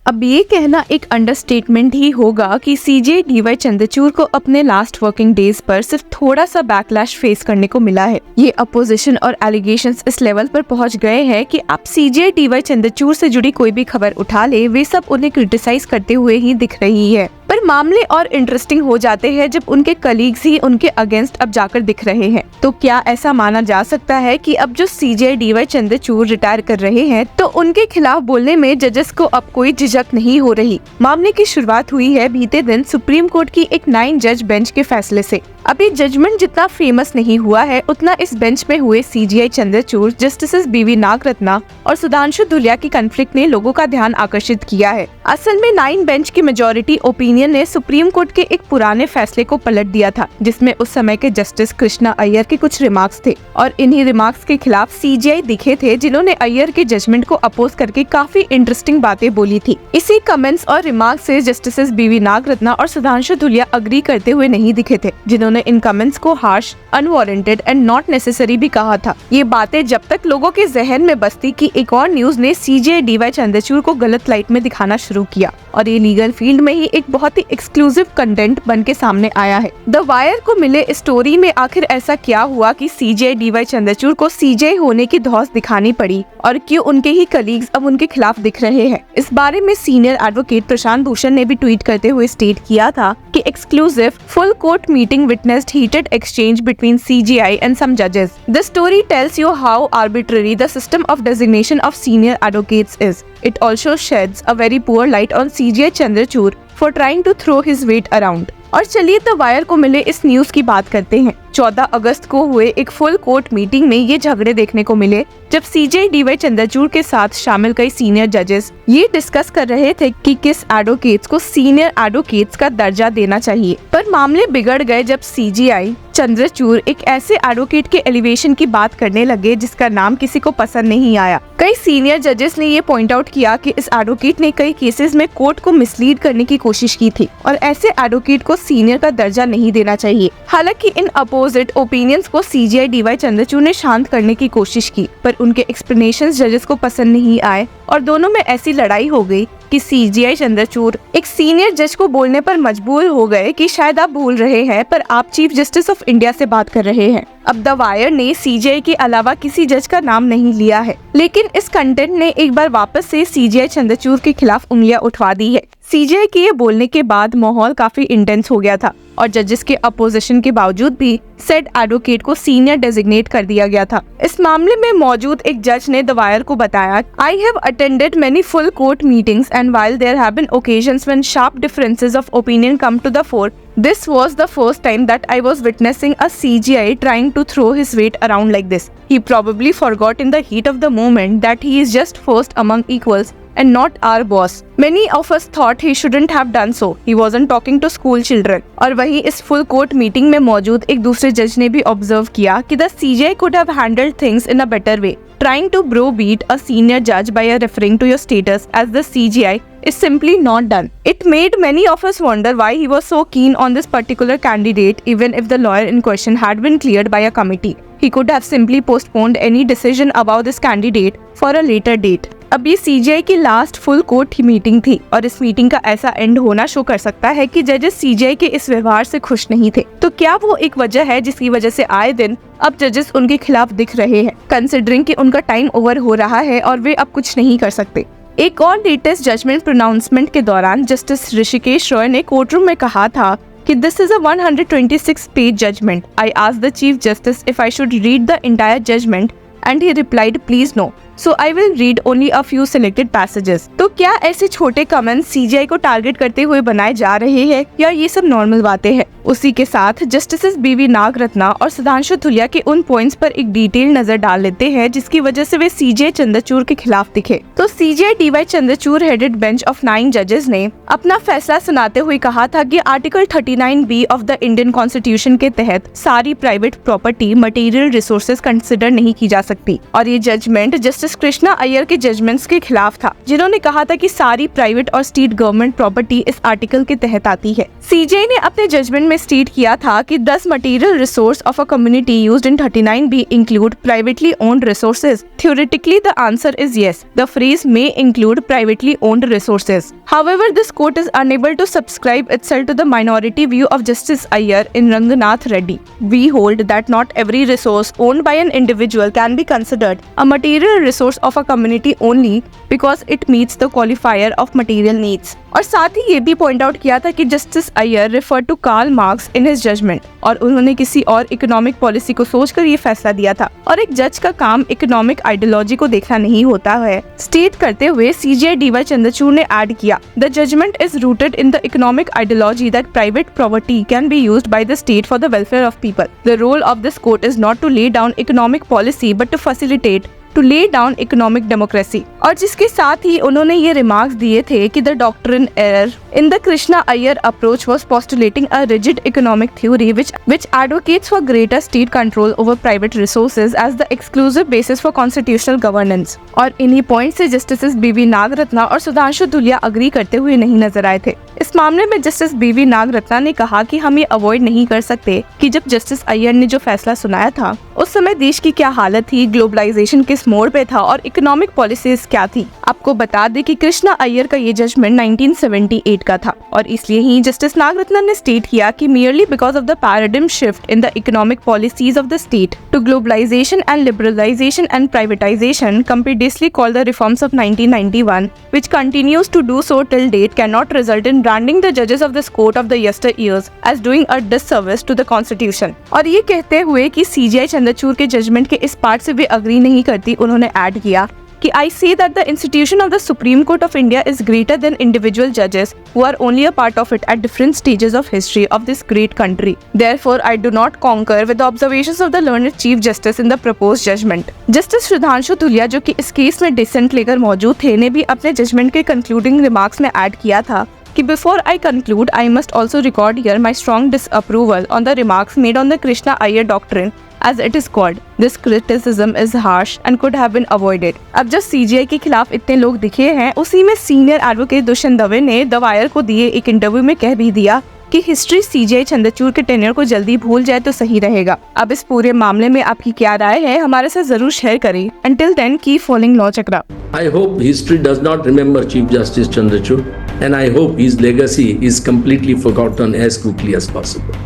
अब ये कहना एक अंडरस्टेटमेंट ही होगा कि सीजे डीवाई चंद्रचूड़ को अपने लास्ट वर्किंग डेज पर सिर्फ थोड़ा सा बैकलैश फेस करने को मिला है। ये अपोजिशन और एलिगेशंस इस लेवल पर पहुंच गए हैं कि अब सीजे डीवाई चंद्रचूड़ से जुड़ी कोई भी खबर उठा ले, वे सब उन्हें क्रिटिसाइज करते हुए ही दिख रही है। पर मामले और इंटरेस्टिंग हो जाते हैं जब उनके कलीग्स ही उनके अगेंस्ट अब जाकर दिख रहे हैं। तो क्या ऐसा माना जा सकता है कि अब जो सीजे डीवाई चंद्रचूड़ रिटायर कर रहे हैं तो उनके खिलाफ बोलने में जजेस को अब कोई झिझक नहीं हो रही? मामले की शुरुआत हुई है बीते दिन सुप्रीम कोर्ट की एक 9 जज बेंच के फैसले से। अभी जजमेंट जितना फेमस नहीं हुआ है उतना इस बेंच में हुए सीजीआई चंद्रचूड़, जस्टिस बीवी नागरत्ना और सुधांशु धुलिया की कॉन्फ्लिक्ट ने लोगों का ध्यान आकर्षित किया है। असल में 9 बेंच की मेजॉरिटी ओपिनियन ने सुप्रीम कोर्ट के एक पुराने फैसले को पलट दिया था, जिसमें उस समय के जस्टिस कृष्णा अय्यर के कुछ रिमार्क्स थे और इन्हीं रिमार्क्स के खिलाफ सीजीआई दिखे थे, जिन्होंने अय्यर के जजमेंट को अपोज करके काफी इंटरेस्टिंग बातें बोली थी। इसी कमेंट्स और रिमार्क्स से जस्टिस बीवी नागरत्ना और सुधांशु धुलिया अग्री करते हुए नहीं दिखे थे, जिन्होंने इन कमेंट्स को harsh, unwarranted and not necessary भी कहा था। ये बातें जब तक लोगों के जहन में बसती कि एक और न्यूज ने सीजे डीवाई चंद्रचूड़ को गलत लाइट में दिखाना शुरू किया और ये लीगल फील्ड में ही एक बहुत ही एक्सक्लूसिव कंटेंट बन के सामने आया है। द वायर को मिले स्टोरी में आखिर ऐसा क्या हुआ कि सीजे डीवाई चंद्रचूड़ को सीजे होने की धौंस दिखानी पड़ी और क्यों उनके ही कलीग्स अब उनके खिलाफ दिख रहे हैं? इस बारे में सीनियर एडवोकेट प्रशांत भूषण ने भी ट्वीट करते हुए स्टेट किया था कि exclusive full court meeting witnessed heated exchange between CGI and some judges. The story tells you how arbitrary the system of designation of senior advocates is. It also sheds a very poor light on CGI Chandrachud for trying to throw his weight around. और चलिए the Wire को मिले इस news की बात करते हैं। 14 अगस्त को हुए एक फुल कोर्ट मीटिंग में ये झगड़े देखने को मिले जब सीजे डीवाई चंद्रचूड़ के साथ शामिल कई सीनियर जजेस ये डिस्कस कर रहे थे कि किस एडवोकेट्स को सीनियर एडवोकेट्स का दर्जा देना चाहिए। पर मामले बिगड़ गए जब सीजीआई चंद्रचूड़ एक ऐसे एडवोकेट के एलिवेशन की बात करने लगे जिसका नाम किसी को पसंद नहीं आया। कई सीनियर जजेस ने ये पॉइंट आउट किया कि इस एडवोकेट ने कई केसेस में कोर्ट को मिसलीड करने की कोशिश की थी और ऐसे एडवोकेट को सीनियर का दर्जा नहीं देना चाहिए। हालांकि इन अपोजिट ओपिनियंस को सीजीआई डीवाई चंद्रचूड़ ने शांत करने की कोशिश की, पर उनके एक्सप्लेनेशंस जजेस को पसंद नहीं आए और दोनों में ऐसी लड़ाई हो गई कि सीजीआई चंद्रचूड़ एक सीनियर जज को बोलने पर मजबूर हो गए कि शायद आप भूल रहे हैं पर आप चीफ जस्टिस ऑफ इंडिया से बात कर रहे हैं। अब द वायर ने सीजीआई के अलावा किसी जज का नाम नहीं लिया है, लेकिन इस कंटेंट ने एक बार वापस से सीजीआई चंद्रचूड़ के खिलाफ उंगलियां उठवा दी है। सीजीआई के ये बोलने के बाद माहौल काफी इंटेंस हो गया था और जजेस के अपोजिशन के बावजूद भी सेड एडवोकेट को सीनियर डेजिग्नेट कर दिया गया था। इस मामले में मौजूद एक जज ने द वायर को बताया, I have attended many full court meetings and while there have been occasions when sharp differences of opinion come to the fore, this was the first time that I was witnessing a CGI trying to throw his weight around like this. He probably forgot in the heat of the moment that he is just first among equals and not our boss. Many of us thought he shouldn't have done so. He wasn't talking to school children. और वहीं इस full court meeting में मौजूद एक दूसरे जज ने भी ऑब्जर्व किया कि the CGI could have handled things in a better way. Trying to browbeat a senior judge by referring to your status as the CGI is simply not done. It made many of us wonder why he was so keen on this particular candidate even if the lawyer in question had been cleared by a committee. He could have simply postponed any decision about this candidate for a later date. अब ये CGI की last full court meeting थी और इस meeting का ऐसा and होना show कर सकता है कि जजेस सीजीआई के इस व्यवहार से खुश नहीं थे। तो क्या वो एक वजह है जिसकी वजह से आए दिन अब जजेस उनके खिलाफ दिख रहे हैं, कंसिडरिंग कि उनका टाइम ओवर हो रहा है और वे अब कुछ नहीं कर सकते? एक और लेटेस्ट जजमेंट प्रोनाउंसमेंट के दौरान जस्टिस ऋषिकेश रॉय ने कोर्टरूम में कहा था कि this is a 126 page judgment. I asked the chief justice if I should read the entire judgment and he replied please no, so I will read only a few selected passages. तो क्या ऐसे छोटे comments CGI को target करते हुए बनाए जा रहे हैं या ये सब नॉर्मल बातें हैं? उसी के साथ जस्टिस बीवी नागरत्ना और सुधांशु धुलिया के उन पॉइंट्स पर एक डिटेल नजर डाल लेते हैं जिसकी वजह से वे सीजीआई चंद्रचूड़ के खिलाफ दिखे। तो CGI D Y Chandrachud headed bench of 9 जजेस ने अपना फैसला सुनाते हुए कहा था कि article 39B of the Indian constitution के तहत सारी private property material resources consider नहीं की जा सकती और ये judgment justice justice Krishna Iyer के जजमेंट्स के खिलाफ था, जिन्होंने कहा था कि सारी प्राइवेट और स्टेट गवर्नमेंट प्रॉपर्टी इस आर्टिकल के तहत आती है। सीजेआई ने अपने जजमेंट में स्टेट किया था कि 10 material resource of a community used in 39B include privately owned resources. Theoretically, the answer is yes. The phrase may include privately owned resources. However, this court is unable to subscribe itself to the minority view of Justice Iyer in Ranganath Reddy. We hold that not every resource owned by an individual can be considered a material resource of a community only because it meets the qualifier of material needs. और साथ ही ये भी point out किया था कि justice Iyer refer to Karl Marx in his judgment, और उन्होंने किसी और इकोनॉमिक पॉलिसी को सोचकर ये फैसला दिया था, और एक जज का काम इकोनॉमिक आइडियोलॉजी को देखना नहीं होता है। स्टेट करते हुए सीजेआई डीवाई चंद्रचूड़ ने ऐड किया, the judgment is rooted in the economic ideology that private property can be used by the state for the welfare of people. The role of this court is not to lay down economic policy but to facilitate to lay down economic democracy. और जिसके साथ ही उन्होंने ये remarks दिए थे कि the doctrine error in the Krishna Iyer approach was postulating a rigid economic theory which advocates for greater state control over private resources as the exclusive basis for constitutional governance। और इन्हीं पॉइंट से जस्टिस बीवी नागरत्ना और Sudhanshu Dhulia agree करते हुए नहीं नजर आए थे। इस मामले में जस्टिस बीवी नागरत्ना ने कहा कि हम ये अवॉइड नहीं कर सकते कि जब जस्टिस अय्यर ने जो फैसला सुनाया था उस समय देश की क्या हालत थी, ग्लोबलाइजेशन किस मोड़ पे था और इकोनॉमिक पॉलिसीज क्या थी। आपको बता दें कि कृष्णा अय्यर का ये जजमेंट 1978 का था, और इसलिए ही जस्टिस नागरत्ना ने स्टेट किया कि merely because of the paradigm shift in the economic policies of the state to globalization and liberalization and privatization, completely called the reforms of 1991, which continues to do so till date, cannot result in branding the judges of this court of the yesteryears as doing a disservice to the constitution। और ये कहते हुए कि CGI Chandrachud के judgement के इस part से वे agree नहीं करती, उन्होंने ऐड किया कि I say that the institution of the Supreme Court of India is greater than individual judges who are only a part of it at different stages of history of this great country. Therefore, I do not concur with the observations of the learned Chief Justice in the proposed judgment। Justice Sudhanshu Dhulia, जो कि इस case में decent लेकर मौजूद थे, ने भी अपने जजमेंट के कंक्लूडिंग रिमार्क्स में ऐड किया था कि before I conclude, I must also record here my strong disapproval on the remarks made on the Krishna Iyer doctrine as it is called. This criticism is harsh and could have been avoided। अब जब CGI के खिलाफ इतने लोग दिखे हैं, उसी में सीनियर एडवोकेट दुष्यंत दवे ने द वायर को दिए एक इंटरव्यू में कह भी दिया कि हिस्ट्री सीजीआई चंद्रचूड़ के टेन्योर को जल्दी भूल जाए तो सही रहेगा। अब इस पूरे मामले में आपकी क्या राय है, हमारे साथ जरूर शेयर करें। Until then, keep following Law Chakra। I hope history does not remember Chief Justice Chandrachud, and I hope his legacy is completely forgotten as quickly as possible।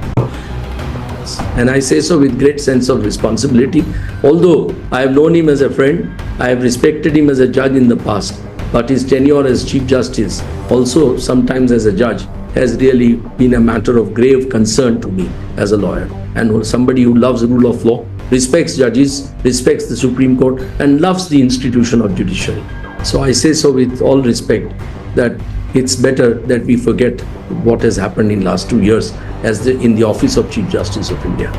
And I say so with great sense of responsibility. Although I have known him as a friend, I have respected him as a judge in the past, but his tenure as Chief Justice, also sometimes as a judge, has really been a matter of grave concern to me as a lawyer, and somebody who loves the rule of law, respects judges, respects the Supreme Court, and loves the institution of judiciary. So I say so with all respect that it's better that we forget what has happened in last 2 years in the office of Chief Justice of India.